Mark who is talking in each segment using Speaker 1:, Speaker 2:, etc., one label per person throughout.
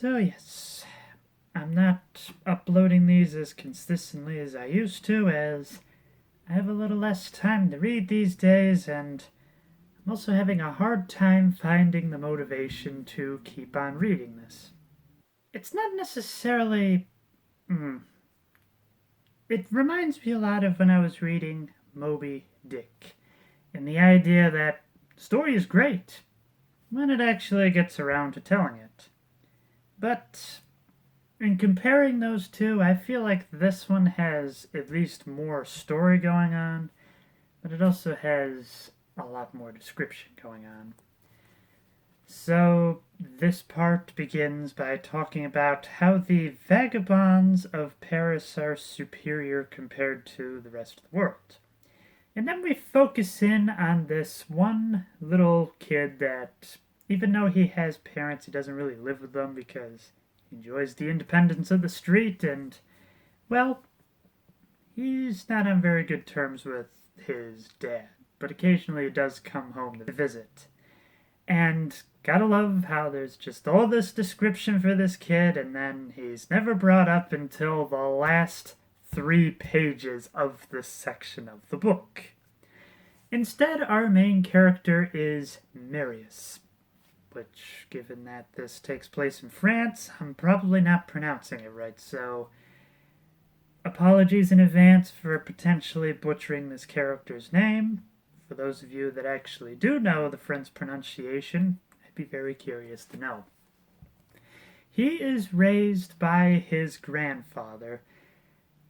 Speaker 1: So yes, I'm not uploading these as consistently as I used to, as I have a little less time to read these days, and I'm also having a hard time finding the motivation to keep on reading this. It's not necessarily. Mm, it reminds me a lot of when I was reading Moby Dick, and the idea that the story is great when it actually gets around to telling it. But in comparing those two, I feel like this one has at least more story going on, but it also has a lot more description going on. So, this part begins by talking about how the vagabonds of Paris are superior compared to the rest of the world. And then we focus in on this one little kid that, even though he has parents, he doesn't really live with them because he enjoys the independence of the street and, well, he's not on very good terms with his dad, but occasionally he does come home to visit. And gotta love how there's just all this description for this kid, and then he's never brought up until the last 3 pages of this section of the book. Instead, our main character is Marius, which, given that this takes place in France, I'm probably not pronouncing it right, so apologies in advance for potentially butchering this character's name. For those of you that actually do know the French pronunciation, I'd be very curious to know. He is raised by his grandfather,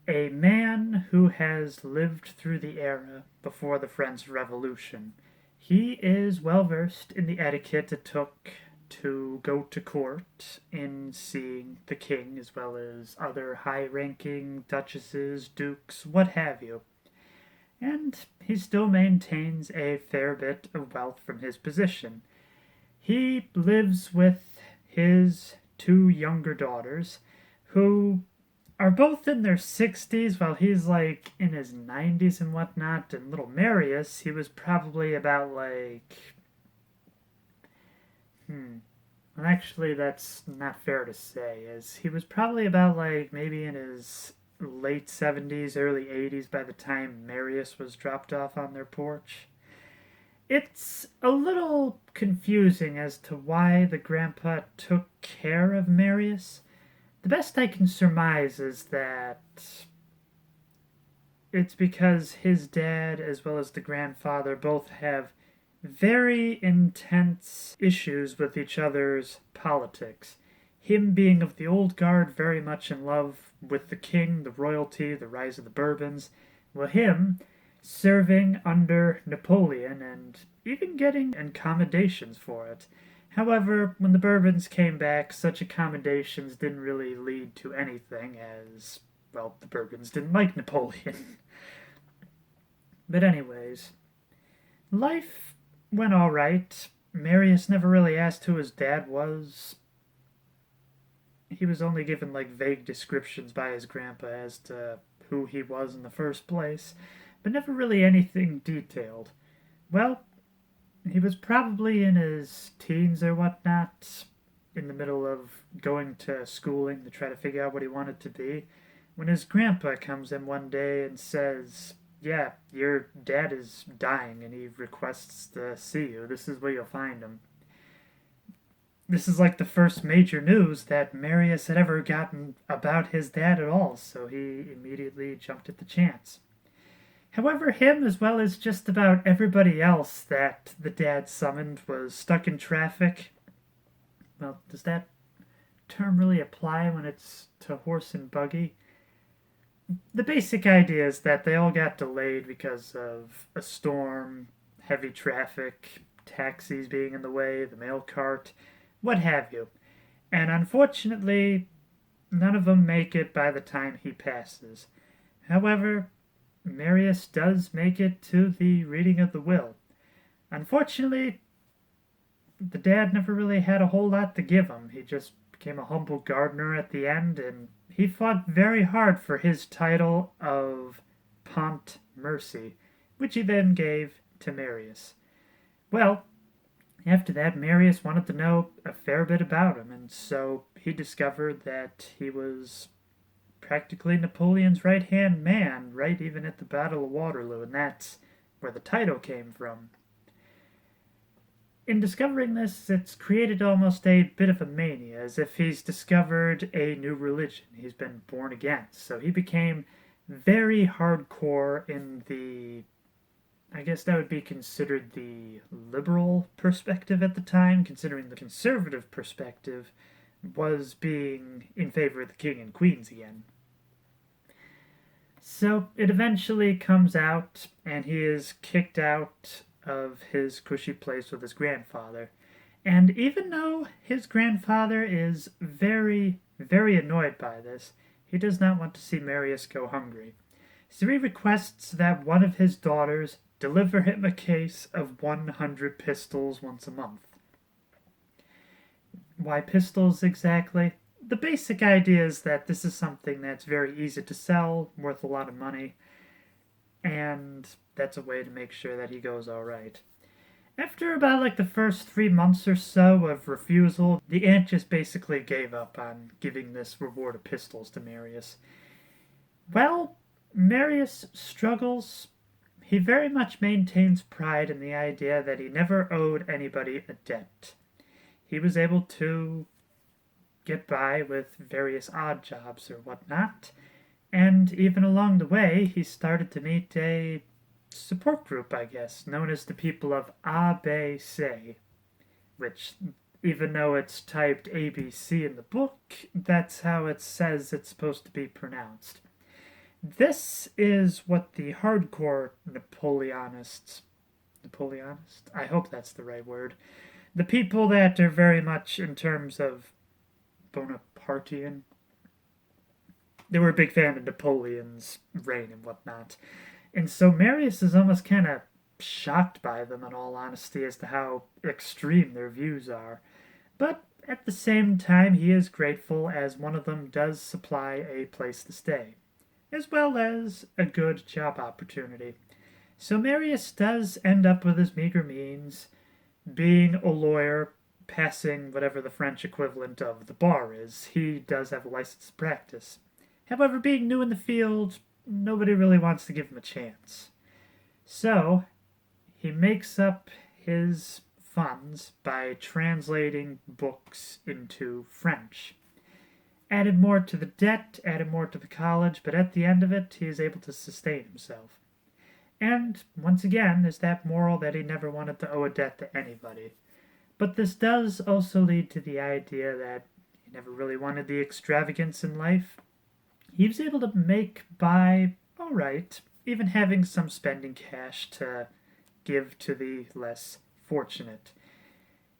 Speaker 1: a man who has lived through the era before the French Revolution. He is well versed in the etiquette it took to go to court in seeing the king as well as other high ranking duchesses, dukes, what have you. And he still maintains a fair bit of wealth from his position. He lives with his 2 younger daughters, who are both in their 60s, while he's like in his 90s and whatnot. And little Marius, he was probably about like. Well, actually, that's not fair to say, as he was probably about like maybe in his late 70s, early 80s by the time Marius was dropped off on their porch. It's a little confusing as to why the grandpa took care of Marius. The best I can surmise is that it's because his dad, as well as the grandfather, both have very intense issues with each other's politics. Him being of the old guard, very much in love with the king, the royalty, the rise of the Bourbons, well, him serving under Napoleon and even getting accommodations for it. However, when the Bourbons came back, such accommodations didn't really lead to anything, as, well, the Bourbons didn't like Napoleon. But anyways, life went alright. Marius never really asked who his dad was. He was only given like vague descriptions by his grandpa as to who he was in the first place, but never really anything detailed. Well, he was probably in his teens or whatnot, in the middle of going to schooling to try to figure out what he wanted to be, when his grandpa comes in one day and says, "Yeah, your dad is dying and he requests to see you. This is where you'll find him." This is like the first major news that Marius had ever gotten about his dad at all, so he immediately jumped at the chance. However, him, as well as just about everybody else that the dad summoned, was stuck in traffic. Well, does that term really apply when it's to horse and buggy? The basic idea is that they all got delayed because of a storm, heavy traffic, taxis being in the way, the mail cart, what have you. And unfortunately, none of them make it by the time he passes. However, Marius does make it to the reading of the will. Unfortunately, the dad never really had a whole lot to give him. He just became a humble gardener at the end, and he fought very hard for his title of Pont Mercy, which he then gave to Marius. Well, After that, Marius wanted to know a fair bit about him, and so he discovered that he was practically Napoleon's right hand man, right even at the Battle of Waterloo, and that's where the title came from. In discovering this, it's created almost a bit of a mania, as if he's discovered a new religion. He's been born again. So he became very hardcore in the, I guess that would be considered the liberal perspective at the time, considering the conservative perspective was being in favor of the king and queens again. So it eventually comes out, and he is kicked out of his cushy place with his grandfather. And even though his grandfather is very, very annoyed by this, he does not want to see Marius go hungry. So he requests that one of his daughters deliver him a case of 100 pistols once a month. Why pistols exactly? The basic idea is that this is something that's very easy to sell, worth a lot of money, and that's a way to make sure that he goes alright. After about like the first 3 months or so of refusal, the aunt just basically gave up on giving this reward of pistols to Marius. Well, Marius struggles. He very much maintains pride in the idea that he never owed anybody a debt. He was able to get by with various odd jobs or whatnot, and even along the way, he started to meet a support group, I guess, known as the people of ABC, which, even though it's typed ABC in the book, that's how it says it's supposed to be pronounced. This is what the hardcore Napoleonists, I hope that's the right word, the people that are very much in terms of Bonapartean, they were a big fan of Napoleon's reign and whatnot. And so Marius is almost kind of shocked by them, in all honesty, as to how extreme their views are. But at the same time, he is grateful, as one of them does supply a place to stay, as well as a good job opportunity. So Marius does end up with his meager means, being a lawyer, passing whatever the French equivalent of the bar is. He does have a license to practice. However, being new in the field, nobody really wants to give him a chance. So, he makes up his funds by translating books into French. Added more to the debt, added more to the college, but at the end of it, he is able to sustain himself. And, once again, there's that moral that he never wanted to owe a debt to anybody. But this does also lead to the idea that he never really wanted the extravagance in life. He was able to make by alright, even having some spending cash to give to the less fortunate.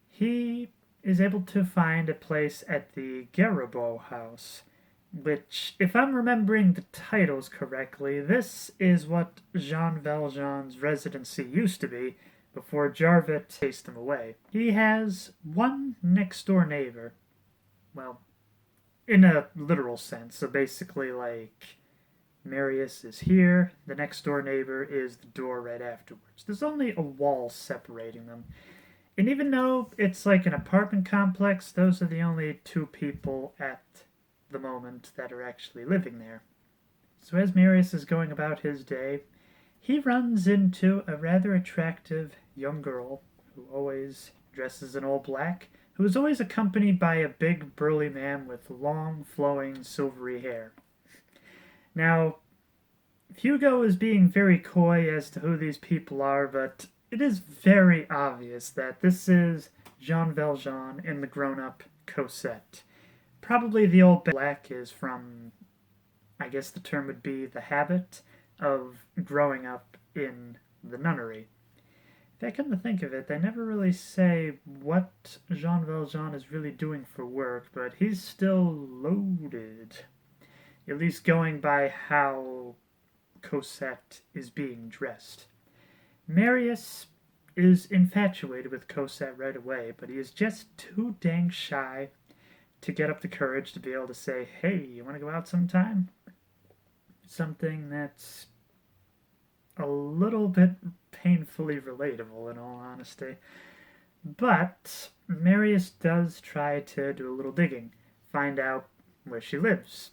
Speaker 1: He is able to find a place at the Garibaldi House, which, if I'm remembering the titles correctly, this is what Jean Valjean's residency used to be before Jarvet chased him away. He has one next door neighbor. Well, in a literal sense. So basically, like, Marius is here, the next door neighbor is the door right afterwards. There's only a wall separating them. And even though it's like an apartment complex, those are the only two people at the moment that are actually living there. So as Marius is going about his day, he runs into a rather attractive young girl who always dresses in all black, who is always accompanied by a big burly man with long, flowing, silvery hair. Now, Hugo is being very coy as to who these people are, but it is very obvious that this is Jean Valjean and the grown-up Cosette. Probably the old black is from, I guess the term would be the habit of growing up in the nunnery. If I come to think of it, they never really say what Jean Valjean is really doing for work, but he's still loaded. At least going by how Cosette is being dressed. Marius is infatuated with Cosette right away, but he is just too dang shy to get up the courage to be able to say, hey, you want to go out sometime? Something that's a little bit painfully relatable, in all honesty. But Marius does try to do a little digging, find out where she lives.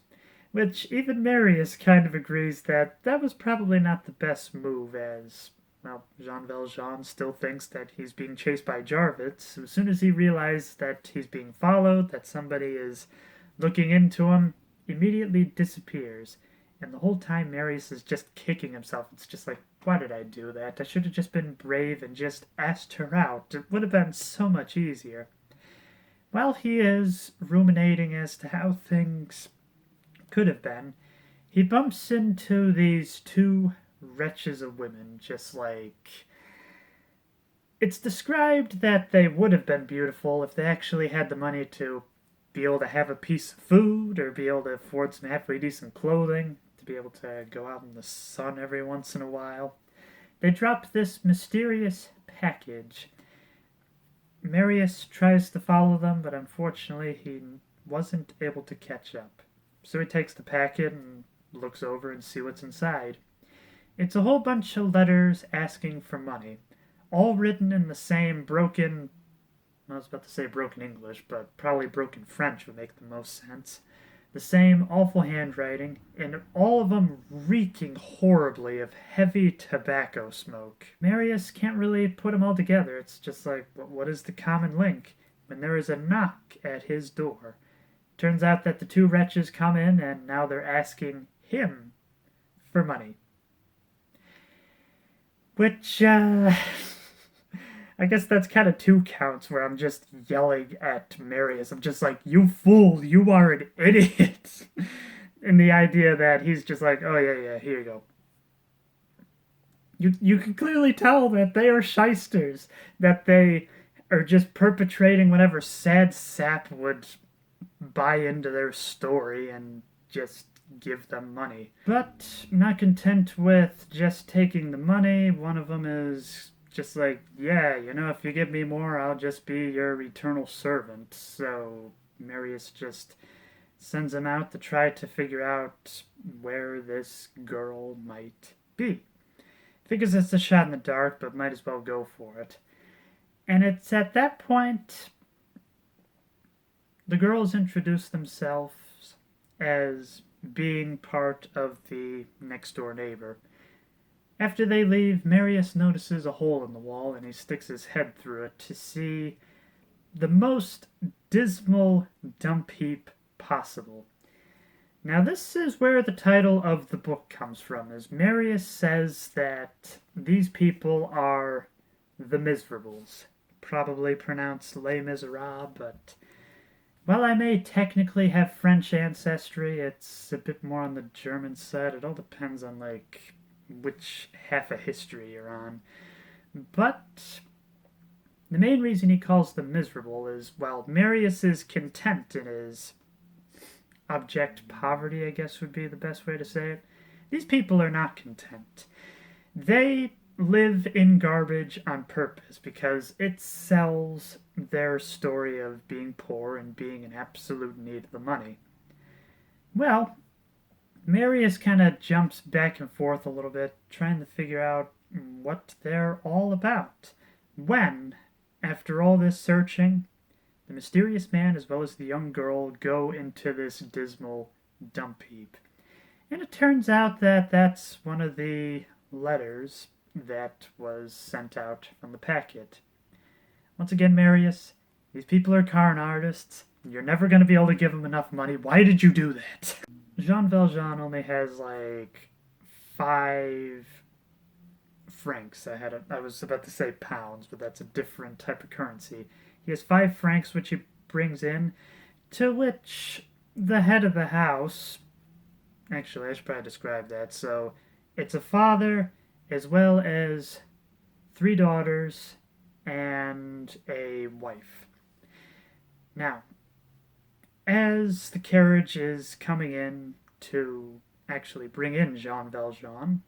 Speaker 1: Which even Marius kind of agrees that that was probably not the best move, as, well, Jean Valjean still thinks that he's being chased by Jarvis. So as soon as he realizes that he's being followed, that somebody is looking into him, immediately disappears. And the whole time Marius is just kicking himself. It's just like, why did I do that? I should have just been brave and just asked her out. It would have been so much easier. While he is ruminating as to how things could have been, he bumps into these two wretches of women, just like. It's described that they would have been beautiful if they actually had the money to be able to have a piece of food or be able to afford some halfway decent clothing, to be able to go out in the sun every once in a while. They drop this mysterious package. Marius tries to follow them, but unfortunately he wasn't able to catch up. So he takes the packet and looks over and see what's inside. It's a whole bunch of letters asking for money, all written in the same broken, I was about to say broken English, but probably broken French would make the most sense. The same awful handwriting, and all of them reeking horribly of heavy tobacco smoke. Marius can't really put them all together. It's just like, what is the common link? When there is a knock at his door. Turns out that the two wretches come in, and now they're asking him for money. Which, I guess that's kind of two counts where I'm just yelling at Marius. I'm just like, you fool, you are an idiot. And the idea that he's just like, oh yeah, here you go. You can clearly tell that they are shysters, that they are just perpetrating whatever sad sap would buy into their story and just give them money. But not content with just taking the money, one of them is just like, yeah, if you give me more, I'll just be your eternal servant. So Marius just sends him out to try to figure out where this girl might be. Figures it's a shot in the dark, but might as well go for it. And it's at that point the girls introduce themselves as being part of the next door neighbor. After they leave, Marius notices a hole in the wall and he sticks his head through it to see the most dismal dump heap possible. Now, this is where the title of the book comes from, as Marius says that these people are the Miserables. Probably pronounced Les Misérables, but while I may technically have French ancestry, it's a bit more on the German side. It all depends on, like, which half of history you're on. But the main reason he calls them miserable is, well, Marius is content in his abject poverty, I guess would be the best way to say it. These people are not content. They live in garbage on purpose because it sells their story of being poor and being in absolute need of the money. Well, Marius kind of jumps back and forth a little bit, trying to figure out what they're all about. When, after all this searching, the mysterious man as well as the young girl go into this dismal dump heap. And it turns out that that's one of the letters that was sent out from the packet. Once again, Marius, these people are con artists. You're never going to be able to give them enough money. Why did you do that? Jean Valjean only has like 5 francs. I was about to say pounds, but that's a different type of currency. He has 5 francs, which he brings in, to which the head of the house. Actually, I should probably describe that. So, it's a father, as well as 3 daughters, and a wife. Now, as the carriage is coming in to actually bring in Jean Valjean,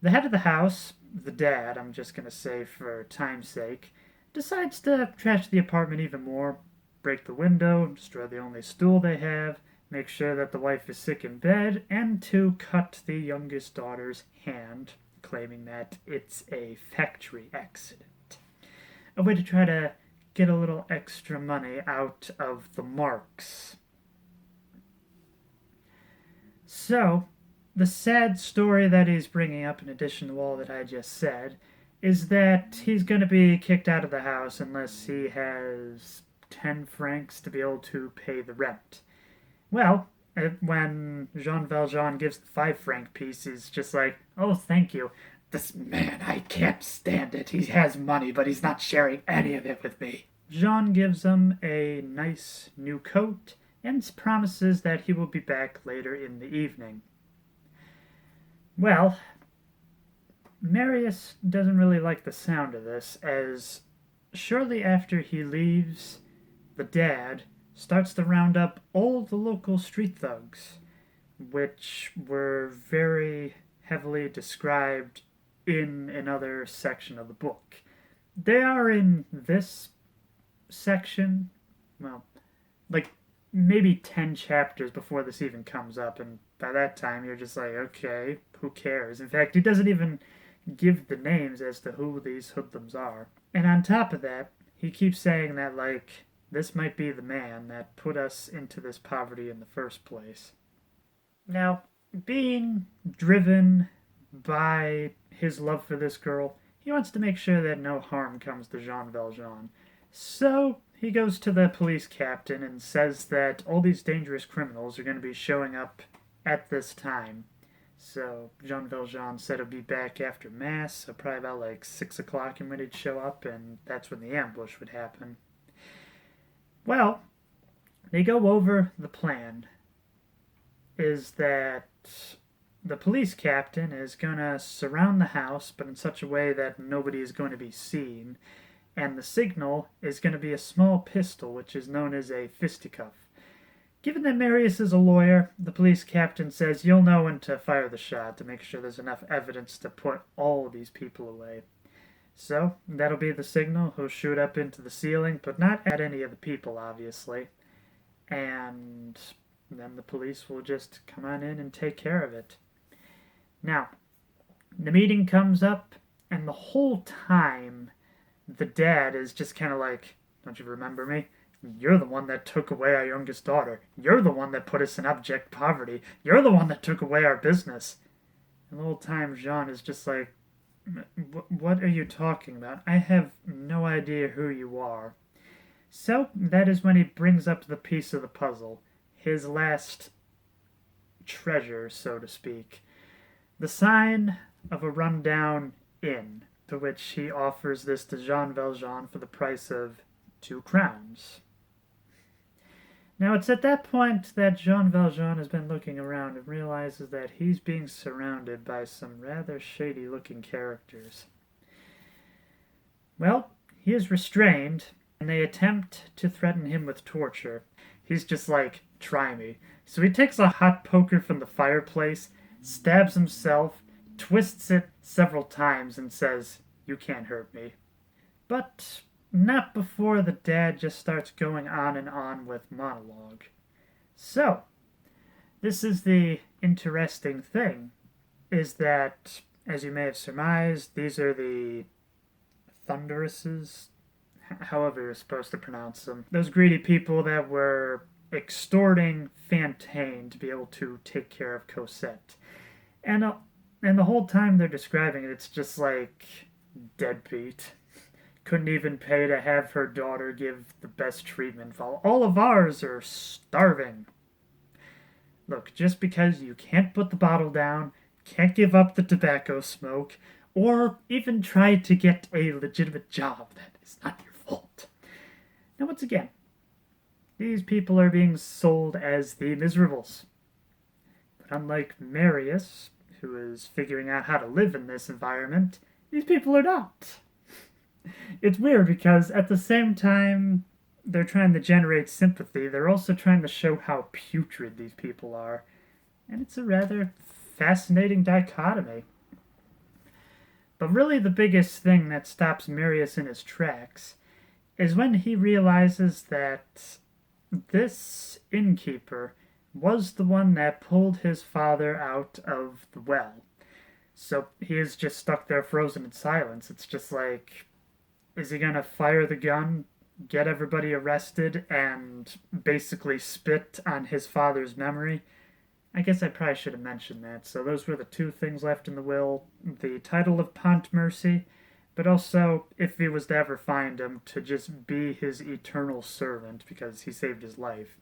Speaker 1: the head of the house, the dad, I'm just going to say for time's sake, decides to trash the apartment even more, break the window, destroy the only stool they have, make sure that the wife is sick in bed, and to cut the youngest daughter's hand, claiming that it's a factory accident. A way to try to get a little extra money out of the marks. So, the sad story that he's bringing up, in addition to all that I just said, is that he's going to be kicked out of the house unless he has 10 francs to be able to pay the rent. Well, when Jean Valjean gives the 5 franc piece, he's just like, oh, thank you. This man, I can't stand it. He has money, but he's not sharing any of it with me. Jean gives him a nice new coat and promises that he will be back later in the evening. Well, Marius doesn't really like the sound of this, as shortly after he leaves, the dad starts to round up all the local street thugs, which were very heavily described in another section of the book. They are in this section, well, like maybe 10 chapters before this even comes up, and by that time you're just like, okay, who cares? In fact, he doesn't even give the names as to who these hoodlums are. And on top of that, he keeps saying that, like, this might be the man that put us into this poverty in the first place. Now, being driven by his love for this girl, he wants to make sure that no harm comes to Jean Valjean. So he goes to the police captain and says that all these dangerous criminals are going to be showing up at this time. So Jean Valjean said he'll be back after Mass, so probably about like 6 o'clock and when he'd show up, and that's when the ambush would happen. Well, they go over the plan. Is that the police captain is going to surround the house, but in such a way that nobody is going to be seen. And the signal is going to be a small pistol, which is known as a fisticuff. Given that Marius is a lawyer, the police captain says you'll know when to fire the shot to make sure there's enough evidence to put all of these people away. So, that'll be the signal. He'll shoot up into the ceiling, but not at any of the people, obviously. And then the police will just come on in and take care of it. Now, the meeting comes up, and the whole time, the dad is just kind of like, don't you remember me? You're the one that took away our youngest daughter. You're the one that put us in abject poverty. You're the one that took away our business. And the whole time, Jean is just like, what are you talking about? I have no idea who you are. So, that is when he brings up the piece of the puzzle. His last treasure, so to speak. The sign of a rundown inn, to which he offers this to Jean Valjean for the price of 2 crowns. Now, it's at that point that Jean Valjean has been looking around and realizes that he's being surrounded by some rather shady-looking characters. Well, he is restrained, and they attempt to threaten him with torture. He's just like, try me. So he takes a hot poker from the fireplace, stabs himself, twists it several times, and says, you can't hurt me. But not before the dad just starts going on with monologue. So, this is the interesting thing, is that, as you may have surmised, these are the Thunderesses, however you're supposed to pronounce them. Those greedy people that were extorting Fantine to be able to take care of Cosette. And the whole time they're describing it, it's just like deadbeat. Couldn't even pay to have her daughter give the best treatment while all of ours are starving. Look, just because you can't put the bottle down, can't give up the tobacco smoke, or even try to get a legitimate job, that is not your fault. Now, once again, these people are being sold as the Miserables. But unlike Marius, who is figuring out how to live in this environment, these people are not. It's weird because at the same time they're trying to generate sympathy, they're also trying to show how putrid these people are. And it's a rather fascinating dichotomy. But really the biggest thing that stops Marius in his tracks is when he realizes that this innkeeper was the one that pulled his father out of the well. So he is just stuck there frozen in silence. It's just like, is he going to fire the gun get everybody arrested and basically spit on his father's memory. I guess I probably should have mentioned that. So those were the two things left in the will: the title of Pontmercy, but also, if he was to ever find him, to just be his eternal servant because he saved his life.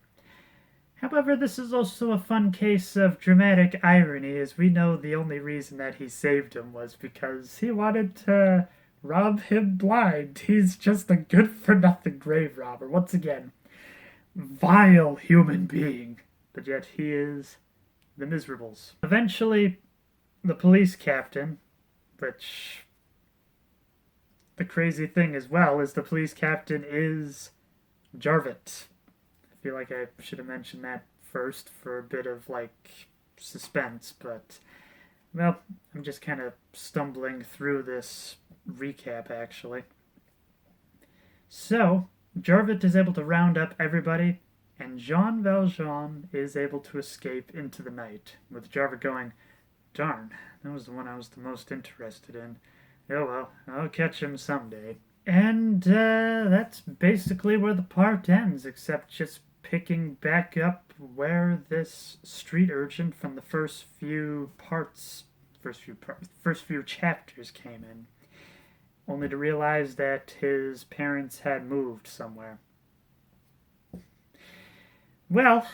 Speaker 1: However, this is also a fun case of dramatic irony, as we know the only reason that he saved him was because he wanted to rob him blind. He's just a good for nothing grave robber. Once again, vile human being. But yet he is the Miserables. Eventually, the police captain, which the crazy thing as well is the police captain is Jarvit. I feel like I should have mentioned that first for a bit of suspense, but well, I'm just kind of stumbling through this recap actually. So, Jarvit is able to round up everybody, and Jean Valjean is able to escape into the night, with Jarvit going, "Darn, that was the one I was the most interested in. Oh well, I'll catch him someday." And that's basically where the part ends, except just picking back up where this street urchin from the first few chapters came in, only to realize that his parents had moved somewhere. Well,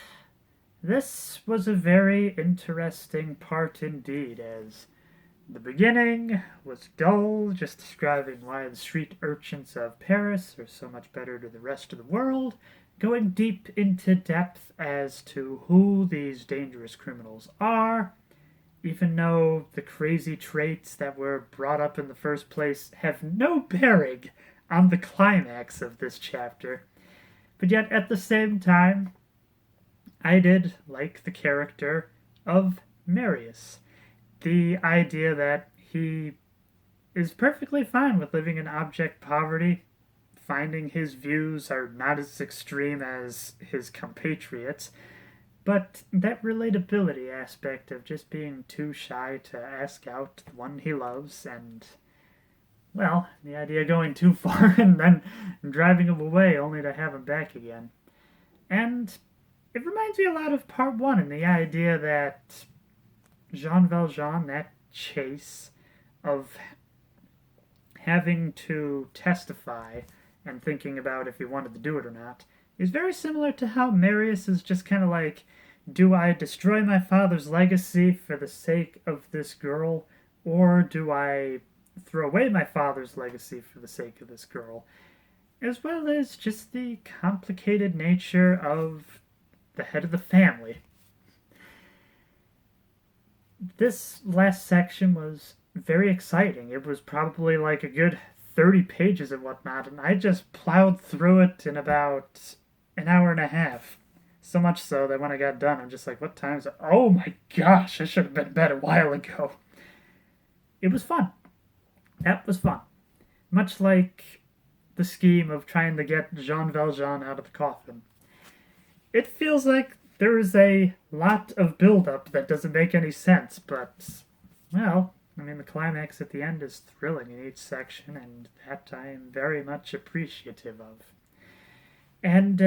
Speaker 1: this was a very interesting part indeed, as the beginning was dull, just describing why the street urchins of Paris are so much better to the rest of the world, going deep into depth as to who these dangerous criminals are, even though the crazy traits that were brought up in the first place have no bearing on the climax of this chapter. But yet, at the same time, I did like the character of Marius. The idea that he is perfectly fine with living in abject poverty, finding his views are not as extreme as his compatriots, but that relatability aspect of just being too shy to ask out the one he loves, and, well, the idea of going too far and then driving him away only to have him back again. And it reminds me a lot of part one, and the idea that Jean Valjean, that chase of having to testify and thinking about if he wanted to do it or not, is very similar to how Marius is just kind of like, do I destroy my father's legacy for the sake of this girl, or do I throw away my father's legacy for the sake of this girl? As well as just the complicated nature of the head of the family. This last section was very exciting. It was probably like a good 30 pages and whatnot, and I just plowed through it in about an hour and a half. So much so that when I got done, I'm just like, what time is it? Oh my gosh, I should have been to bed a while ago. It was fun. That was fun. Much like the scheme of trying to get Jean Valjean out of the coffin. It feels like there is a lot of build-up that doesn't make any sense, but, well, I mean, the climax at the end is thrilling in each section, and that I am very much appreciative of. And,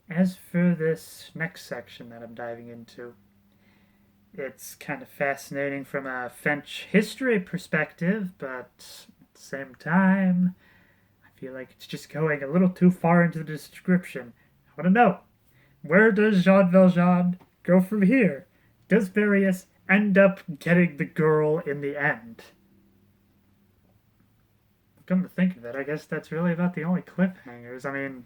Speaker 1: as for this next section that I'm diving into, it's kind of fascinating from a French history perspective, but at the same time, I feel like it's just going a little too far into the description. I want to know, where does Jean Valjean go from here? Does Marius end up getting the girl in the end? Come to think of it, I guess that's really about the only cliffhangers. I mean,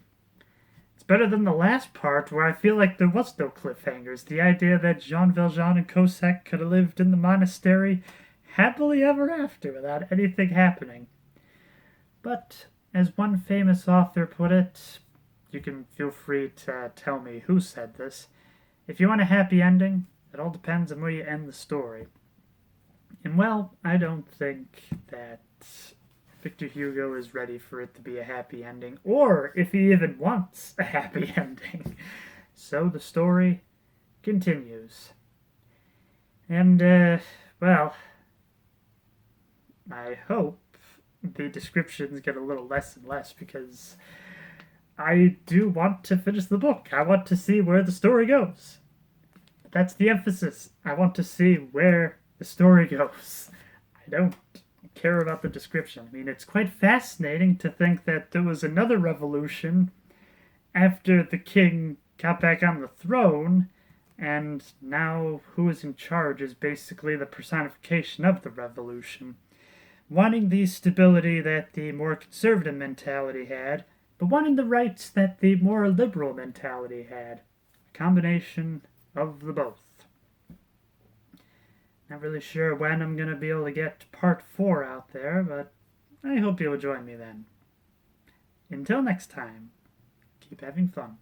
Speaker 1: it's better than the last part where I feel like there was no cliffhangers. The idea that Jean Valjean and Cossack could have lived in the monastery happily ever after without anything happening. But, as one famous author put it, you can feel free to tell me who said this, if you want a happy ending, it all depends on where you end the story. And well, I don't think that Victor Hugo is ready for it to be a happy ending, or if he even wants a happy ending. So the story continues. And, well, I hope the descriptions get a little less and less because I do want to finish the book. I want to see where the story goes. That's the emphasis. I want to see where the story goes. I don't care about the description. I mean, it's quite fascinating to think that there was another revolution after the king got back on the throne, and now who is in charge is basically the personification of the revolution. Wanting the stability that the more conservative mentality had, but wanting the rights that the more liberal mentality had. A combination of the both. Not really sure when I'm going to be able to get part 4 out there, but I hope you'll join me then. Until next time, keep having fun.